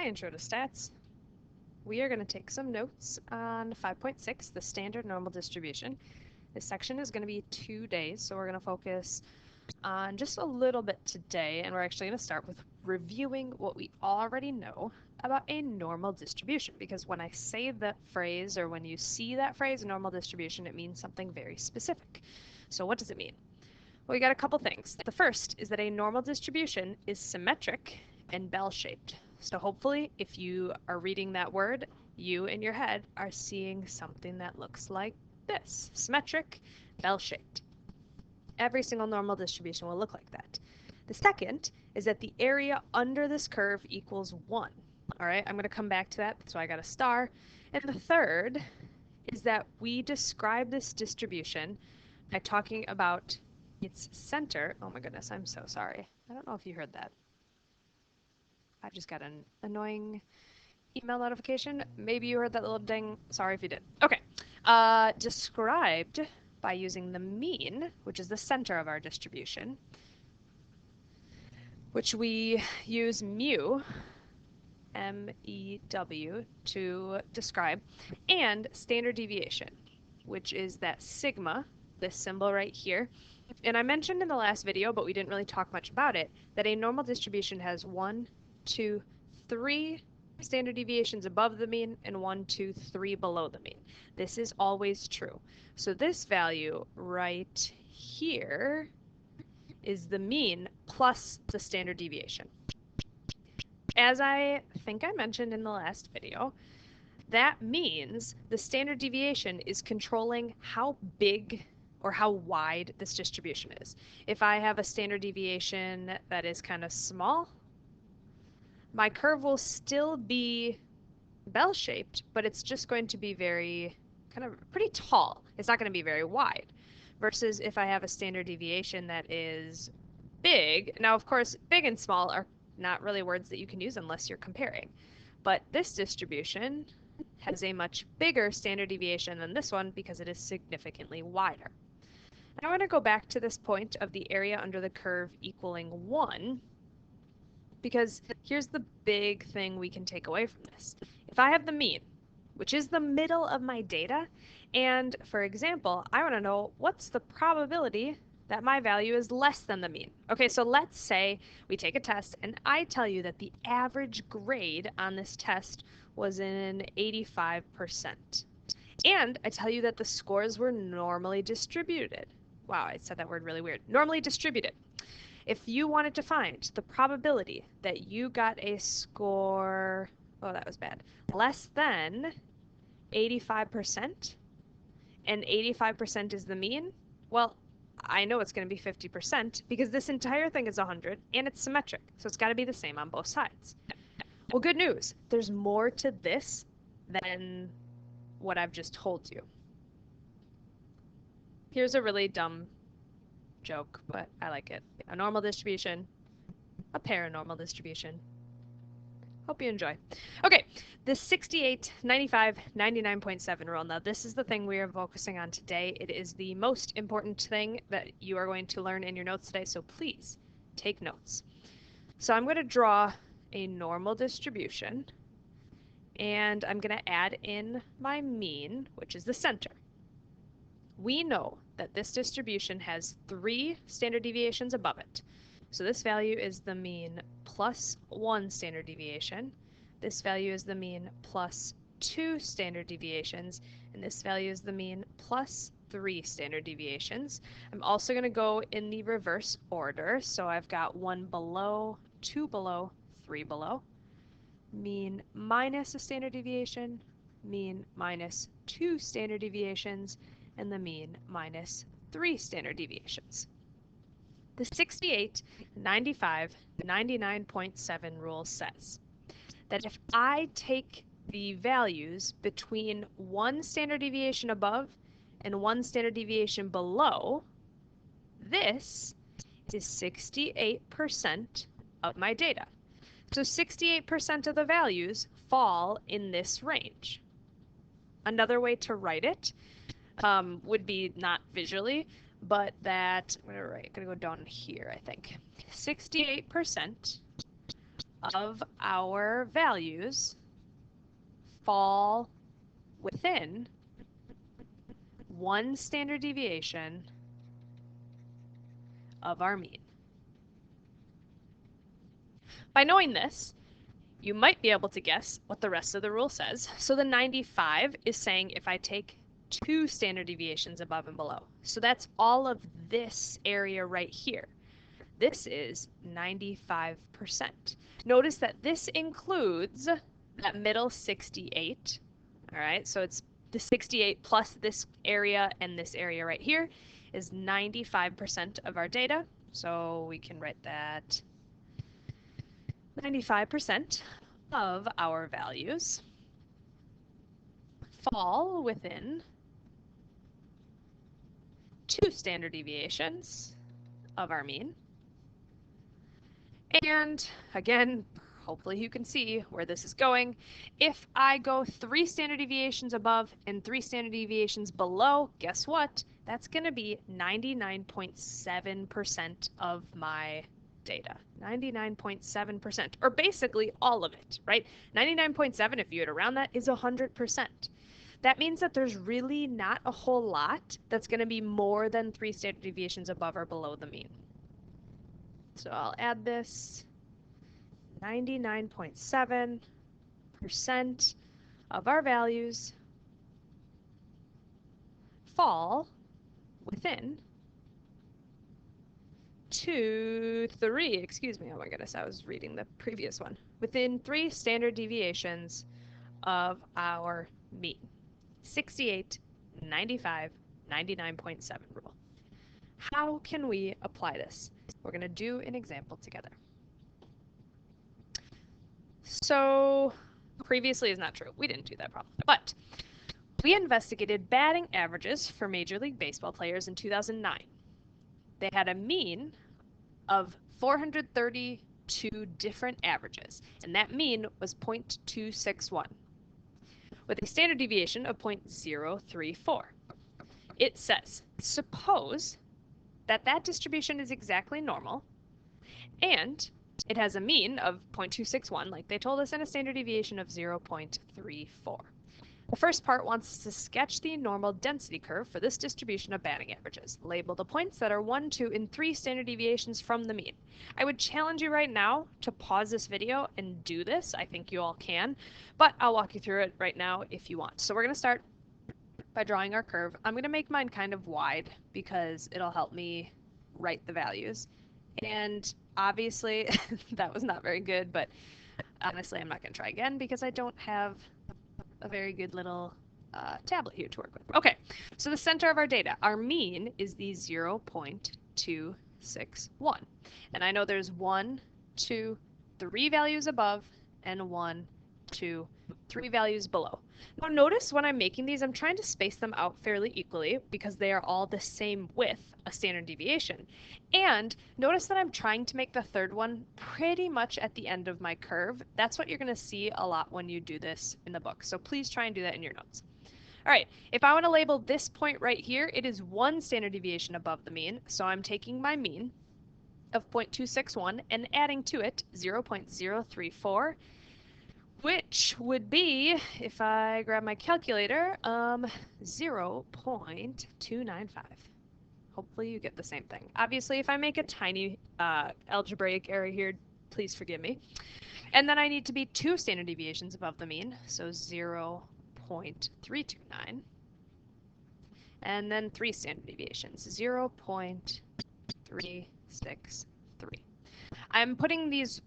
my intro to stats, we are going to take some notes on 5.6, the standard normal distribution. This section is going to be 2 days, so we're going to focus on just a little bit today, and we're actually going to start with reviewing what we already know about a normal distribution, because when I say that phrase, or when you see that phrase, normal distribution, it means something very specific. So what does it mean? Well, we got a couple things. The first is that a normal distribution is symmetric and bell-shaped. So hopefully, if you are reading that word, you in your head are seeing something that looks like this: symmetric, bell-shaped. Every single normal distribution will look like that. The second is that the area under this curve equals 1. All right, I'm going to come back to that, so I got a star. And the third is that we describe this distribution by talking about its center. Oh my goodness, I'm so sorry. I don't know if you heard that. I just got an annoying email notification. Maybe you heard that little ding. Sorry if you did. Okay. Described by using the mean, which is the center of our distribution, which we use mu, M-E-W, to describe, and standard deviation, which is that sigma, this symbol right here. And I mentioned in the last video, but we didn't really talk much about it, that a normal distribution has 1, 2, 3 standard deviations above the mean and 1, 2, 3 below the mean. This is always true. So this value right here is the mean plus the standard deviation. As I think I mentioned in the last video, that means the standard deviation is controlling how big or how wide this distribution is. If I have a standard deviation that is kind of small, my curve will still be bell-shaped, but it's just going to be very kind of pretty tall. It's not going to be very wide. Versus if I have a standard deviation that is big. Now, of course, big and small are not really words that you can use unless you're comparing. But this distribution has a much bigger standard deviation than this one because it is significantly wider. Now I want to go back to this point of the area under the curve equaling 1, because here's the big thing we can take away from this. If I have the mean, which is the middle of my data, and for example, I want to know what's the probability that my value is less than the mean. Okay, so let's say we take a test and I tell you that the average grade on this test was in 85%. And I tell you that the scores were normally distributed. Wow, I said that word really weird. Normally distributed. If you wanted to find the probability that you got a score, oh, that was bad, less than 85%, and 85% is the mean, well, I know it's going to be 50% because this entire thing is 100 and it's symmetric, so it's got to be the same on both sides. Well, good news. There's more to this than what I've just told you. Here's a really dumb joke, but I like it. A normal distribution, a paranormal distribution. Hope you enjoy. Okay, the 68, 95, 99.7 rule. Now, this is the thing we are focusing on today. It is the most important thing that you are going to learn in your notes today, so please take notes. So I'm going to draw a normal distribution, and I'm going to add in my mean, which is the center. We know that this distribution has 3 standard deviations above it. So this value is the mean plus 1 standard deviation. This value is the mean plus 2 standard deviations. And this value is the mean plus 3 standard deviations. I'm also going to go in the reverse order. So I've got 1 below, 2 below, 3 below. Mean minus a standard deviation, mean minus 2 standard deviations, and the mean minus 3 standard deviations. The 68, 95, 99.7 rule says that if I take the values between 1 standard deviation above and 1 standard deviation below, this is 68% of my data. So 68% of the values fall in this range. Another way to write it would be not visually, but that, I'm gonna go down here, I think. 68% of our values fall within 1 standard deviation of our mean. By knowing this, you might be able to guess what the rest of the rule says. So the 95 is saying if I take 2 standard deviations above and below. So that's all of this area right here. This is 95%. Notice that this includes that middle 68. All right, so it's the 68 plus this area and this area right here is 95% of our data. So we can write that 95% of our values fall within 2 standard deviations of our mean. And again, hopefully you can see where this is going. If I go 3 standard deviations above and 3 standard deviations below, guess what? That's going to be 99.7% of my data. 99.7%, or basically all of it, right? 99.7, if you had around that, is 100%. That means that there's really not a whole lot that's going to be more than 3 standard deviations above or below the mean. So I'll add this. 99.7% of our values fall within 3, excuse me, oh my goodness, I was reading the previous one. Within 3 standard deviations of our mean. 68, 95, 99.7 rule. How can we apply this? We're going to do an example together. So previously is not true. We didn't do that problem. But we investigated batting averages for Major League Baseball players in 2009. They had a mean of 432 different averages, and that mean was 0.261, with a standard deviation of 0.034. It says, suppose that that distribution is exactly normal, and it has a mean of 0.261, like they told us, and a standard deviation of 0.34. The first part wants us to sketch the normal density curve for this distribution of batting averages. Label the points that are 1, 2, and 3 standard deviations from the mean. I would challenge you right now to pause this video and do this. I think you all can, but I'll walk you through it right now if you want. So we're going to start by drawing our curve. I'm going to make mine kind of wide because it'll help me write the values. And obviously that was not very good, but honestly I'm not going to try again because I don't have a very good little tablet here to work with. Okay, so the center of our data, our mean is the 0.261. And I know there's 1, 2, 3 values above and 1, 2, 3 values below. Now notice when I'm making these, I'm trying to space them out fairly equally because they are all the same width, a standard deviation. And notice that I'm trying to make the third one pretty much at the end of my curve. That's what you're going to see a lot when you do this in the book. So please try and do that in your notes. All right, if I want to label this point right here, it is 1 standard deviation above the mean. So I'm taking my mean of 0.261 and adding to it 0.034, which would be, if I grab my calculator, 0.295. Hopefully you get the same thing. Obviously, if I make a tiny algebraic error here, please forgive me. And then I need to be 2 standard deviations above the mean, so 0.329. And then 3 standard deviations, 0.363. I'm putting these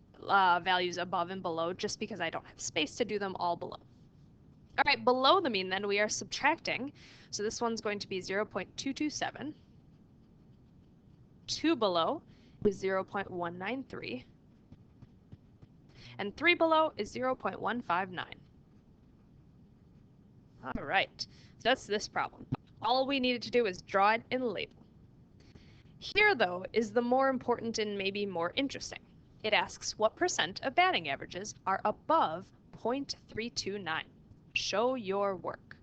values above and below just because I don't have space to do them all below. All right, below the mean then we are subtracting. So this one's going to be 0.227. 2 below is 0.193. And 3 below is 0.159. All right, so that's this problem. All we needed to do is draw it and label. Here, though, is the more important and maybe more interesting. It asks what percent of batting averages are above 0.329. Show your work.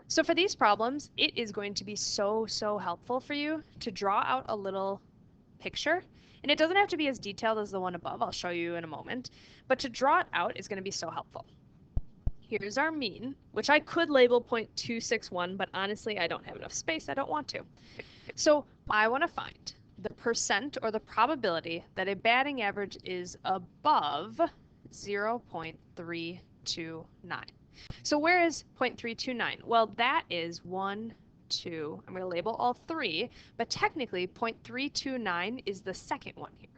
So for these problems, it is going to be so helpful for you to draw out a little picture And it doesn't have to be as detailed as the one above. I'll show you in a moment. But to draw it out is going to be so helpful. Here's our mean, which I could label 0.261, but honestly, I don't have enough space. I don't want to. So I want to find the percent or the probability that a batting average is above 0.329. So where is 0.329? Well, that is 1, 2. I'm going to label all 3, but technically 0.329 is the second one here.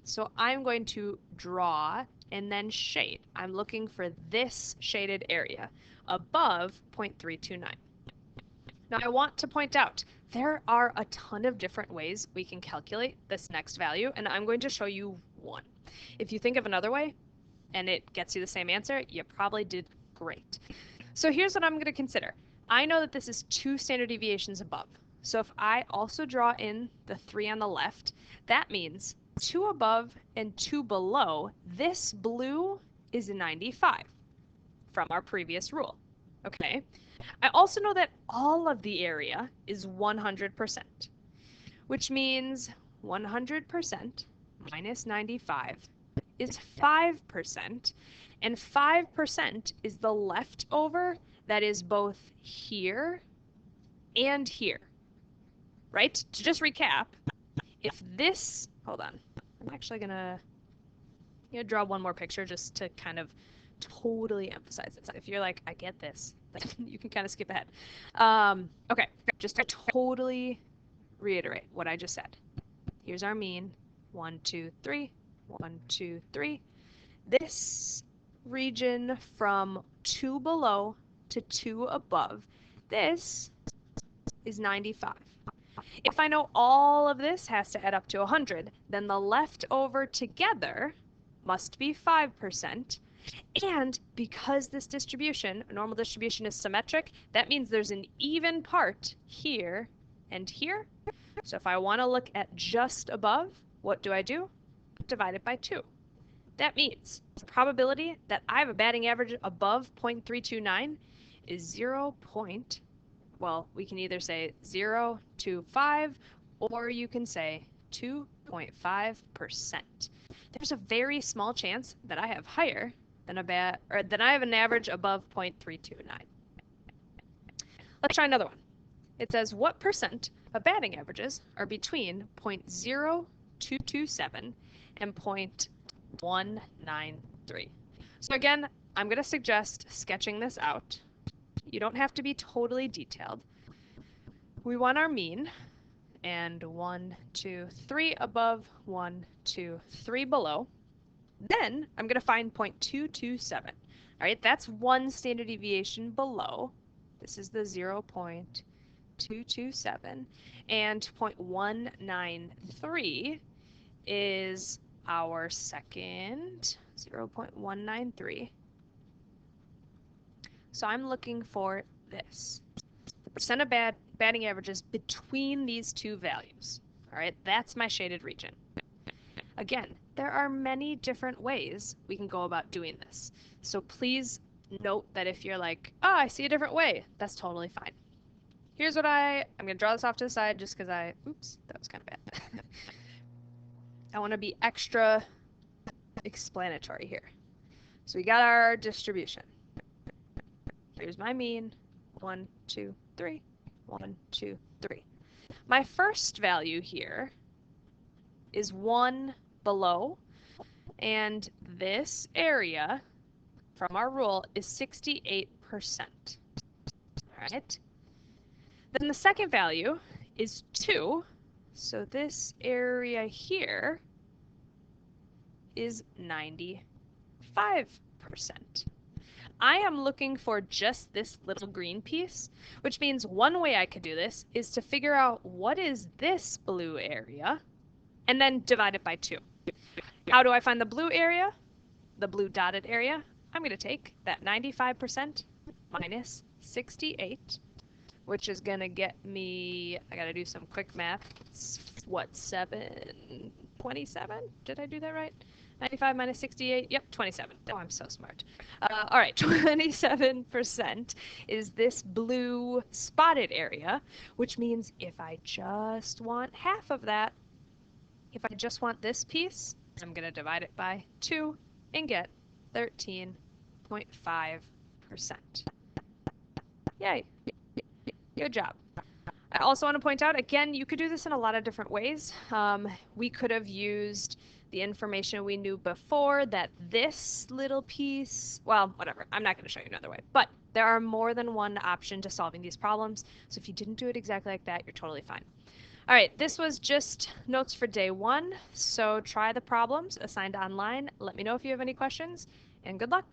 So I'm going to draw and then shade. I'm looking for this shaded area above 0.329. Now I want to point out there are a ton of different ways we can calculate this next value, and I'm going to show you one. If you think of another way and it gets you the same answer, you probably did great. So here's what I'm going to consider. I know that this is 2 standard deviations above. So if I also draw in the 3 on the left, that means 2 above and 2 below, this blue is a 95 from our previous rule. Okay. I also know that all of the area is 100%, which means 100% minus 95 is 5%, and 5% is the leftover that is both here and here, right? To just recap, if this, hold on, I'm actually gonna draw one more picture just to kind of totally emphasize it. So if you're like, I get this, then you can kind of skip ahead. Okay, just to totally reiterate what I just said. Here's our mean, 1, 2, 3, 1, 2, 3. This region from 2 below to 2 above, this is 95. If I know all of this has to add up to 100, then the leftover together must be 5%. And because this distribution, a normal distribution, is symmetric, that means there's an even part here and here. So if I want to look at just above, what do? Divide it by 2. That means the probability that I have a batting average above 0.329 is 0. Well, we can either say 0.25 or you can say 2.5%. There's a very small chance that I have higher than I have an average above 0.329. Let's try another one. It says what percent of batting averages are between 0.0227 and 0.193. So again, I'm going to suggest sketching this out. You don't have to be totally detailed. We want our mean, and 1, 2, 3 above, 1, 2, 3 below. Then I'm going to find 0.227. All right, that's 1 standard deviation below. This is the 0.227. And 0.193 is our second, 0.193. So I'm looking for this. The percent of batting averages between these two values. All right, that's my shaded region. Again, there are many different ways we can go about doing this. So please note that if you're like, oh, I see a different way, that's totally fine. Here's what I'm going to draw this off to the side just because oops, that was kind of bad. I want to be extra explanatory here. So we got our distribution. Here's my mean, 1, 2, 3, 1, 2, 3. My first value here is 1 below, and this area from our rule is 68%. All right. Then the second value is 2, so this area here is 95%. I am looking for just this little green piece, which means one way I could do this is to figure out what is this blue area and then divide it by 2. How do I find the blue area? The blue dotted area? I'm going to take that 95% minus 68, which is going to get me, I got to do some quick math. It's what, 727? Did I do that right? 95 minus 68, yep, 27. Oh, I'm so smart. All right, 27% is this blue spotted area, which means if I just want half of that, If I just want this piece, I'm going to divide it by 2 and get 13.5%. Yay. Good job. I also want to point out, again, you could do this in a lot of different ways. We could have used the information we knew before that this little piece, well, whatever, I'm not going to show you another way, but there are more than one option to solving these problems. So if you didn't do it exactly like that, you're totally fine. All right, this was just notes for day 1. So try the problems assigned online. Let me know if you have any questions, and good luck.